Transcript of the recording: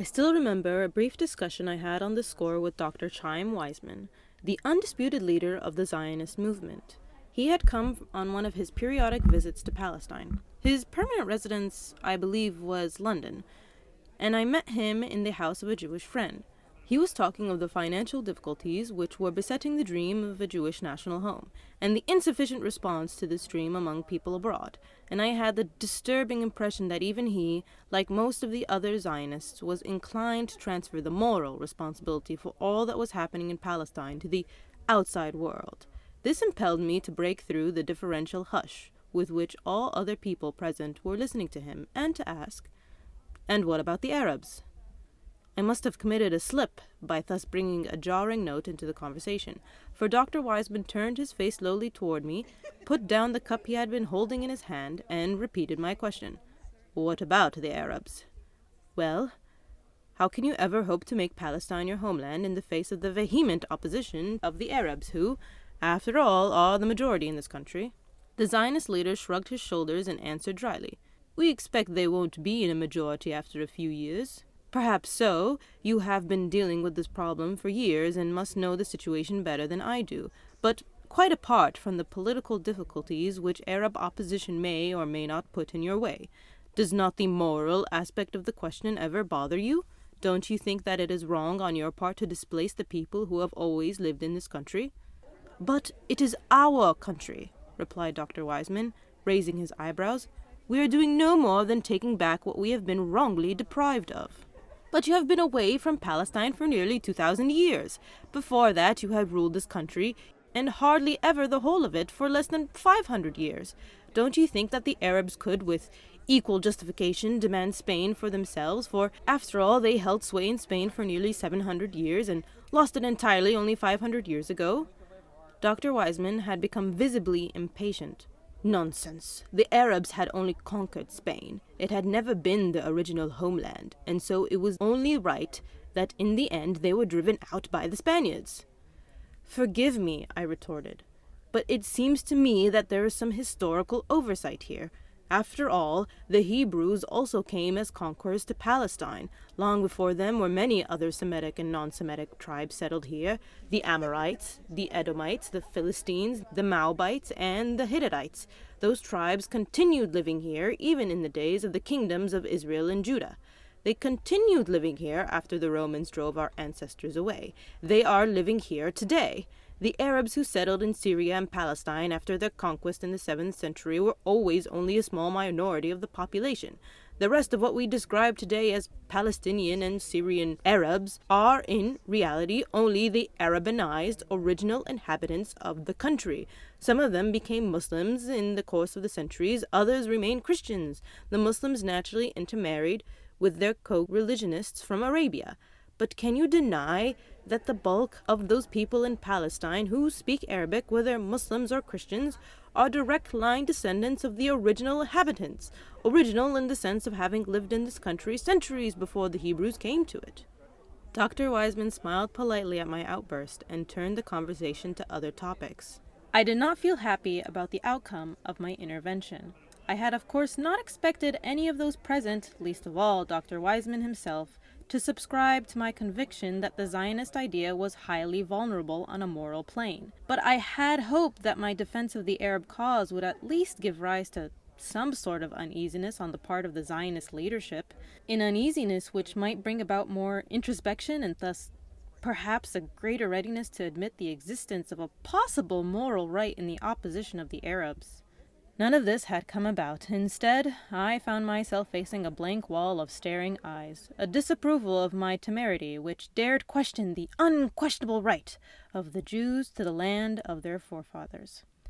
I still remember a brief discussion I had on this score with Dr. Chaim Weizmann, the undisputed leader of the Zionist movement. He had come on one of his periodic visits to Palestine. His permanent residence, I believe, was London, and I met him in the house of a Jewish friend. He was talking of the financial difficulties which were besetting the dream of a Jewish national home, and the insufficient response to this dream among people abroad, and I had the disturbing impression that even he, like most of the other Zionists, was inclined to transfer the moral responsibility for all that was happening in Palestine to the outside world. This impelled me to break through the deferential hush with which all other people present were listening to him, and to ask, "And what about the Arabs?" I must have committed a slip by thus bringing a jarring note into the conversation, for Dr. Weizmann turned his face slowly toward me, put down the cup he had been holding in his hand, and repeated my question. "What about the Arabs?" "Well, how can you ever hope to make Palestine your homeland in the face of the vehement opposition of the Arabs, who, after all, are the majority in this country?" The Zionist leader shrugged his shoulders and answered dryly, "We expect they won't be in a majority after a few years." "Perhaps so. You have been dealing with this problem for years and must know the situation better than I do. But quite apart from the political difficulties which Arab opposition may or may not put in your way, does not the moral aspect of the question ever bother you? Don't you think that it is wrong on your part to displace the people who have always lived in this country?" "But it is our country," replied Dr. Weizmann, raising his eyebrows. "We are doing no more than taking back what we have been wrongly deprived of." "But you have been away from Palestine for nearly 2,000 years. Before that you had ruled this country, and hardly ever the whole of it, for less than 500 years. Don't you think that the Arabs could, with equal justification, demand Spain for themselves? For, after all, they held sway in Spain for nearly 700 years, and lost it entirely only 500 years ago." Dr. Weizmann had become visibly impatient. "Nonsense. The Arabs had only conquered Spain. It had never been the original homeland, and so it was only right that in the end they were driven out by the Spaniards." "Forgive me," I retorted, "but it seems to me that there is some historical oversight here. After all, the Hebrews also came as conquerors to Palestine. Long before them were many other Semitic and non-Semitic tribes settled here: the Amorites, the Edomites, the Philistines, the Moabites, and the Hittites. Those tribes continued living here even in the days of the kingdoms of Israel and Judah. They continued living here after the Romans drove our ancestors away. They are living here today. The Arabs who settled in Syria and Palestine after their conquest in the 7th century were always only a small minority of the population. The rest of what we describe today as Palestinian and Syrian Arabs are in reality only the Arabanized original inhabitants of the country. Some of them became Muslims in the course of the centuries, others remained Christians. The Muslims naturally intermarried with their co-religionists from Arabia. But can you deny that the bulk of those people in Palestine who speak Arabic, whether Muslims or Christians, are direct line descendants of the original inhabitants, original in the sense of having lived in this country centuries before the Hebrews came to it?" Dr. Weizmann smiled politely at my outburst and turned the conversation to other topics. I did not feel happy about the outcome of my intervention. I had of course not expected any of those present, least of all Dr. Weizmann himself, to subscribe to my conviction that the Zionist idea was highly vulnerable on a moral plane. But I had hoped that my defense of the Arab cause would at least give rise to some sort of uneasiness on the part of the Zionist leadership, an uneasiness which might bring about more introspection and thus perhaps a greater readiness to admit the existence of a possible moral right in the opposition of the Arabs. None of this had come about. Instead, I found myself facing a blank wall of staring eyes, a disapproval of my temerity which dared question the unquestionable right of the Jews to the land of their forefathers.